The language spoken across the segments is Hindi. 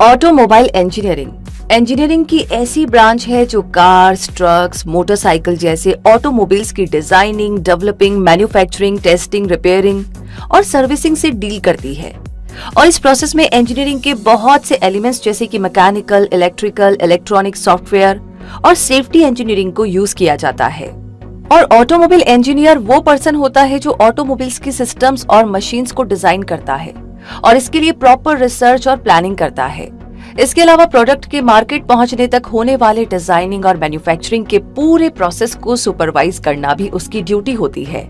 ऑटोमोबाइल इंजीनियरिंग की ऐसी ब्रांच है जो कार्स, ट्रक्स, मोटरसाइकिल जैसे ऑटोमोबाइल्स की designing, developing, manufacturing, testing, repairing और सर्विसिंग से डील करती है। और इस प्रोसेस में इंजीनियरिंग के बहुत से एलिमेंट्स जैसे कि मैकेनिकल, इलेक्ट्रिकल, इलेक्ट्रॉनिक, सॉफ्टवेयर और सेफ्टी इंजीनियरिंग को यूज किया जाता है। और ऑटोमोबाइल इंजीनियर वो पर्सन होता है जो ऑटोमोबाइल्स की सिस्टम्स और मशीन्स को डिजाइन करता है और इसके लिए प्रॉपर रिसर्च और प्लानिंग करता है। इसके अलावा प्रोडक्ट के मार्केट पहुंचने तक होने वाले डिजाइनिंग और मैन्युफैक्चरिंग के पूरे प्रोसेस को सुपरवाइज करना भी उसकी ड्यूटी होती है।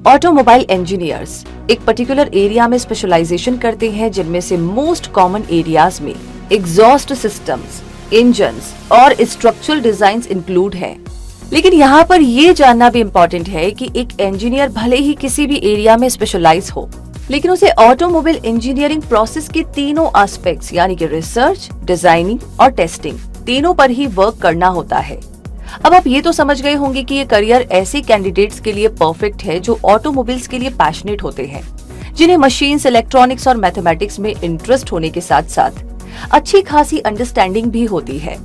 ऑटोमोबाइल इंजीनियर्स एक पर्टिकुलर एरिया में स्पेशलाइजेशन करते हैं, जिनमें से मोस्ट कॉमन एरियाज में एग्जॉस्ट सिस्टम्स, इंजन्स और स्ट्रक्चरल डिजाइन्स इंक्लूड हैं। लेकिन यहाँ पर ये जानना भी इम्पोर्टेंट है कि एक इंजीनियर भले ही किसी भी एरिया में स्पेशलाइज हो, लेकिन उसे ऑटोमोबाइल इंजीनियरिंग प्रोसेस के तीनों एस्पेक्ट्स यानी कि रिसर्च, डिजाइनिंग और टेस्टिंग तीनों पर ही वर्क करना होता है। अब आप ये तो समझ गए होंगे कि ये करियर ऐसे कैंडिडेट्स के लिए परफेक्ट है जो ऑटोमोबाइल्स के लिए पैशनेट होते हैं, जिन्हें मशीन्स, इलेक्ट्रॉनिक्स और मैथमेटिक्स में इंटरेस्ट होने के साथ साथ अच्छी खासी अंडरस्टैंडिंग भी होती है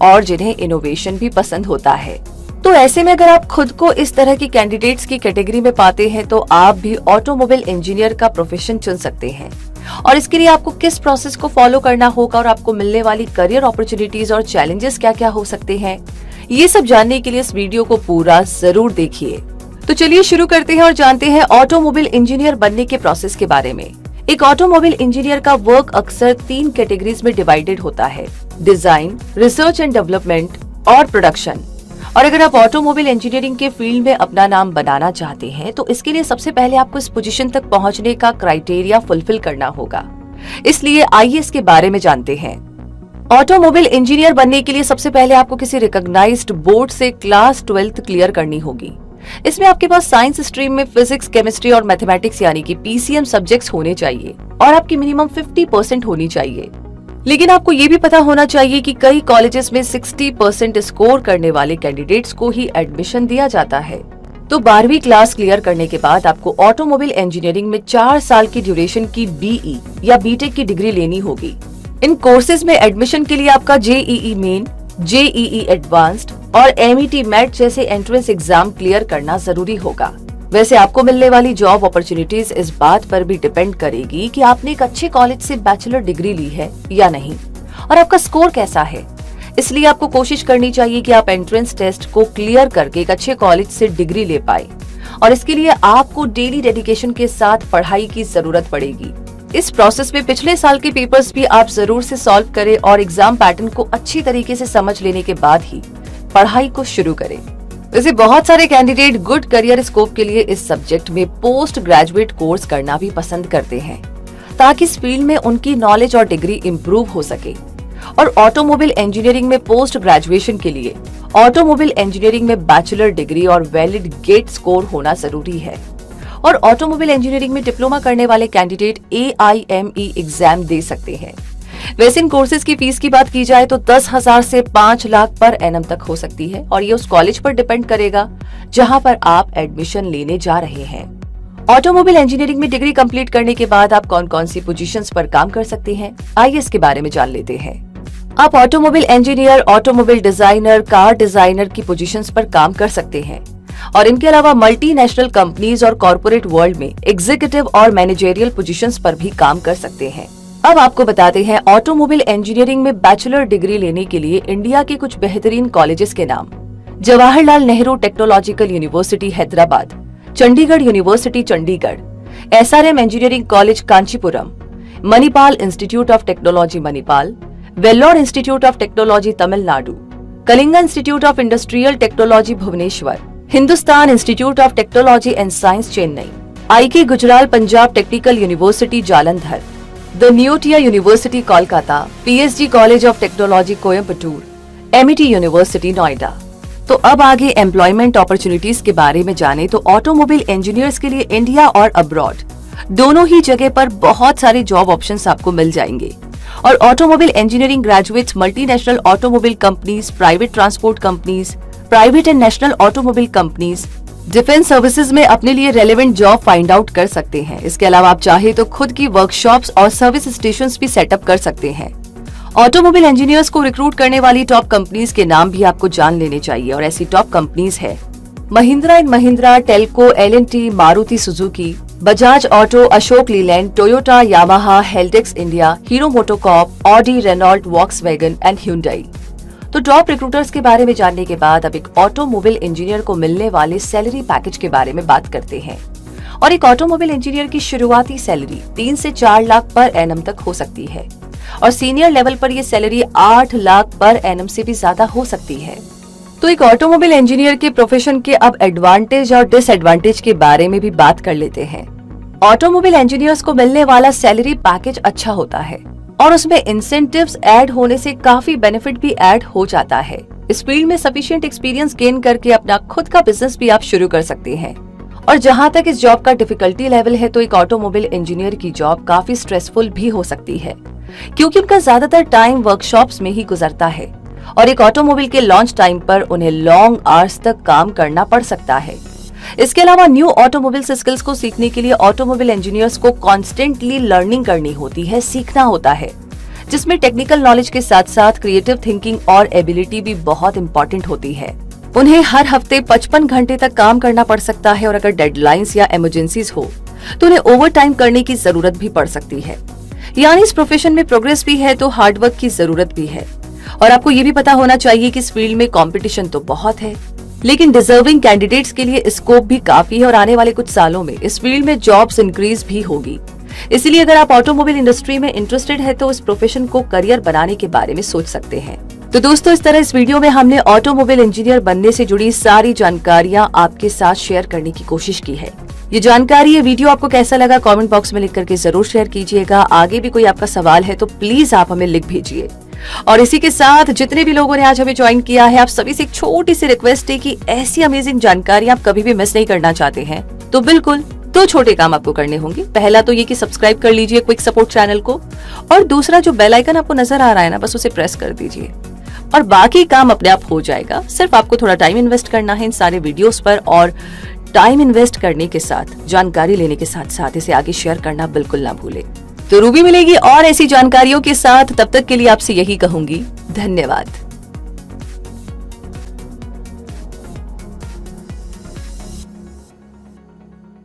और जिन्हें इनोवेशन भी पसंद होता है। तो ऐसे में अगर आप खुद को इस तरह की कैंडिडेट्स की कैटेगरी में पाते हैं तो आप भी ऑटोमोबाइल इंजीनियर का प्रोफेशन चुन सकते हैं। और इसके लिए आपको किस प्रोसेस को फॉलो करना होगा और आपको मिलने वाली करियर अपॉर्चुनिटीज और चैलेंजेस क्या क्या हो सकते हैं, ये सब जानने के लिए इस वीडियो को पूरा जरूर देखिए। तो चलिए शुरू करते हैं और जानते हैं ऑटोमोबाइल इंजीनियर बनने के प्रोसेस के बारे में। एक ऑटोमोबाइल इंजीनियर का वर्क अक्सर 3 कैटेगरीज में डिवाइडेड होता है: डिजाइन, रिसर्च एंड डेवलपमेंट और प्रोडक्शन। और अगर आप ऑटोमोबाइल इंजीनियरिंग के फील्ड में अपना नाम बनाना चाहते हैं तो इसके लिए सबसे पहले आपको इस पोजीशन तक पहुंचने का क्राइटेरिया फुलफिल करना होगा। इसलिए आइए इसके बारे में जानते हैं। ऑटोमोबाइल इंजीनियर बनने के लिए सबसे पहले आपको किसी रिकॉग्नाइज्ड बोर्ड से क्लास 12th क्लियर करनी होगी। इसमें आपके पास साइंस स्ट्रीम में फिजिक्स, केमिस्ट्री और मैथमेटिक्स यानी कि पीसीएम सब्जेक्ट्स होने चाहिए और आपकी मिनिमम 50% होनी चाहिए। लेकिन आपको ये भी पता होना चाहिए कि कई कॉलेजेस में 60% स्कोर करने वाले कैंडिडेट्स को ही एडमिशन दिया जाता है। तो 12वीं क्लास क्लियर करने के बाद आपको ऑटोमोबाइल इंजीनियरिंग में 4 साल की ड्यूरेशन की बीई या बीटेक की डिग्री लेनी होगी। इन कोर्सेज में एडमिशन के लिए आपका जेईई मेन, जेईई एडवांस्ड और एमईटी मैट जैसे एंट्रेंस एग्जाम क्लियर करना जरूरी होगा। वैसे आपको मिलने वाली जॉब अपॉर्चुनिटीज इस बात पर भी डिपेंड करेगी कि आपने एक अच्छे कॉलेज से बैचलर डिग्री ली है या नहीं और आपका स्कोर कैसा है। इसलिए आपको कोशिश करनी चाहिए कि आप एंट्रेंस टेस्ट को क्लियर करके एक अच्छे कॉलेज से डिग्री ले पाए और इसके लिए आपको डेली डेडिकेशन के साथ पढ़ाई की जरूरत पड़ेगी। इस प्रोसेस में पिछले साल के पेपर्स भी आप जरूर से सॉल्व करें और एग्जाम पैटर्न को अच्छी तरीके से समझ लेने के बाद ही पढ़ाई को शुरू करें। वैसे बहुत सारे कैंडिडेट गुड करियर स्कोप के लिए इस सब्जेक्ट में पोस्ट ग्रेजुएट कोर्स करना भी पसंद करते हैं ताकि इस फील्ड में उनकी नॉलेज और डिग्री इंप्रूव हो सके। और ऑटोमोबाइल इंजीनियरिंग में पोस्ट ग्रेजुएशन के लिए ऑटोमोबाइल इंजीनियरिंग में बैचलर डिग्री और वैलिड गेट स्कोर होना जरूरी है। और ऑटोमोबाइल इंजीनियरिंग में डिप्लोमा करने वाले कैंडिडेट AIME एग्जाम दे सकते हैं। वैसे इन कोर्सेज की फीस की बात की जाए तो 10,000 से 5 लाख पर एनम तक हो सकती है और ये उस कॉलेज पर डिपेंड करेगा जहां पर आप एडमिशन लेने जा रहे हैं। ऑटोमोबाइल इंजीनियरिंग में डिग्री कंप्लीट करने के बाद आप कौन कौन सी पोजीशंस पर काम कर सकते हैं, आइए इसके बारे में जान लेते हैं। आप automobile engineer, automobile designer, car designer की पोजीशंस पर काम कर सकते हैं और इनके अलावा मल्टीनेशनल कंपनीज और कॉर्पोरेट वर्ल्ड में एग्जीक्यूटिव और मैनेजरियल पोजीशंस पर भी काम कर सकते हैं। अब आपको बताते हैं ऑटोमोबाइल इंजीनियरिंग में बैचलर डिग्री लेने के लिए इंडिया के कुछ बेहतरीन कॉलेजेस के नाम: Jawaharlal Nehru technological university Hyderabad, Chandigarh university Chandigarh, SRM engineering college Kanchipuram, Manipal institute of technology Manipal, Vellore institute of technology Tamil Nadu, Kalinga institute of industrial technology Bhubaneswar, Hindustan institute of technology and science Chennai, IK Gujral Punjab technical university Jalandhar, the Neotia university Kolkata, PSG college of technology Coimbatore, MIT university Noida. तो अब आगे एम्प्लॉयमेंट अपॉर्चुनिटीज के बारे में जाने तो ऑटोमोबाइल इंजीनियर्स के लिए इंडिया और अब्रॉड दोनों ही जगह पर बहुत सारे जॉब ऑप्शंस आपको मिल जाएंगे। और automobile engineering graduates multinational automobile companies, private transport companies, private and national automobile companies, defence services में अपने लिए रेलेवेंट जॉब फाइंड आउट कर सकते हैं। इसके अलावा आप चाहे तो खुद की वर्कशॉप्स और सर्विस स्टेशंस भी सेटअप कर सकते हैं। ऑटोमोबाइल इंजीनियर्स को रिक्रूट करने वाली टॉप कंपनीज के नाम भी आपको जान लेने चाहिए और ऐसी टॉप कंपनीज है Mahindra and Mahindra, Telco, L and T, Maruti Suzuki, Bajaj auto, Ashok Leyland, Toyota, Yamaha, हेल्टेक्स India, Hero MotoCorp, Audi, Renault, Volkswagen and Hyundai. तो टॉप रिक्रूटर्स के बारे में जानने के बाद अब एक ऑटोमोबाइल इंजीनियर को मिलने वाले सैलरी पैकेज के बारे में बात करते हैं। और एक ऑटोमोबाइल इंजीनियर की शुरुआती सैलरी 3 से 4 लाख पर एनम तक हो सकती है और सीनियर लेवल पर ये सैलरी 8 लाख पर एनम से भी ज्यादा हो सकती है। तो एक ऑटोमोबाइल इंजीनियर के प्रोफेशन के अब एडवांटेज और डिसएडवांटेज के बारे में भी बात कर लेते हैं। ऑटोमोबाइल इंजीनियर्स को मिलने वाला सैलरी पैकेज अच्छा होता है और उसमें इंसेंटिव्स ऐड होने से काफी बेनिफिट भी ऐड हो जाता है। इस फील्ड में सफिशिएंट एक्सपीरियंस गेन करके अपना खुद का बिजनेस भी आप शुरू कर सकते हैं। और जहां तक इस जॉब का डिफिकल्टी लेवल है तो एक ऑटोमोबाइल इंजीनियर की जॉब काफी स्ट्रेसफुल भी हो सकती है क्योंकि उनका ज्यादातर टाइम वर्कशॉप्स में ही गुजरता है और एक ऑटोमोबाइल के लॉन्च टाइम पर उन्हें लॉन्ग आवर्स तक काम करना पड़ सकता है। इसके अलावा न्यू ऑटोमोबाइल स्किल्स को सीखने के लिए ऑटोमोबाइल इंजीनियर्स को कॉन्स्टेंटली लर्निंग करनी होती है, सीखना होता है, जिसमें टेक्निकल नॉलेज के साथ साथ क्रिएटिव थिंकिंग और एबिलिटी भी बहुत इंपॉर्टेंट होती है। उन्हें हर हफ्ते 55 घंटे तक काम करना पड़ सकता है और अगर डेडलाइंस या इमरजेंसीज हो तो उन्हें ओवर टाइम करने की जरूरत भी पड़ सकती है। यानी इस प्रोफेशन में प्रोग्रेस भी है तो हार्डवर्क की जरूरत भी है। और आपको ये भी पता होना चाहिए कि इस फील्ड में कंपटीशन तो बहुत है, लेकिन डिजर्विंग कैंडिडेट्स के लिए स्कोप भी काफी है और आने वाले कुछ सालों में इस फील्ड में जॉब्स इंक्रीज भी होगी। इसलिए अगर आप ऑटोमोबाइल इंडस्ट्री में इंटरेस्टेड है तो इस प्रोफेशन को करियर बनाने के बारे में सोच सकते हैं। तो दोस्तों, इस तरह इस वीडियो में हमने ऑटोमोबाइल इंजीनियर बनने से जुड़ी सारी जानकारियां आपके साथ शेयर करने की कोशिश की है। ये जानकारी, ये वीडियो आपको कैसा लगा कमेंट बॉक्स में लिख करके जरूर शेयर कीजिएगा। आगे भी कोई आपका सवाल है तो प्लीज आप हमें लिख भेजिए। और इसी के साथ जितने भी लोगों ने आज हमें ज्वाइन किया है, आप सभी से एक छोटी सी रिक्वेस्ट है कि ऐसी अमेजिंग जानकारी आप कभी भी मिस नहीं करना चाहते हैं तो बिल्कुल 2 छोटे काम आपको करने होंगे। पहला तो ये कि सब्सक्राइब कर लीजिए क्विक सपोर्ट चैनल को और दूसरा जो बेल आइकन आपको नजर आ रहा है ना, बस उसे प्रेस कर दीजिए और बाकी काम अपने आप हो जाएगा। सिर्फ आपको थोड़ा टाइम इन्वेस्ट करना है इन सारे वीडियोस पर और टाइम इन्वेस्ट करने के साथ जानकारी लेने के साथ साथ इसे आगे शेयर करना बिल्कुल ना भूले। तो रूबी मिलेगी और ऐसी जानकारियों के साथ, तब तक के लिए आपसे यही कहूंगी, धन्यवाद।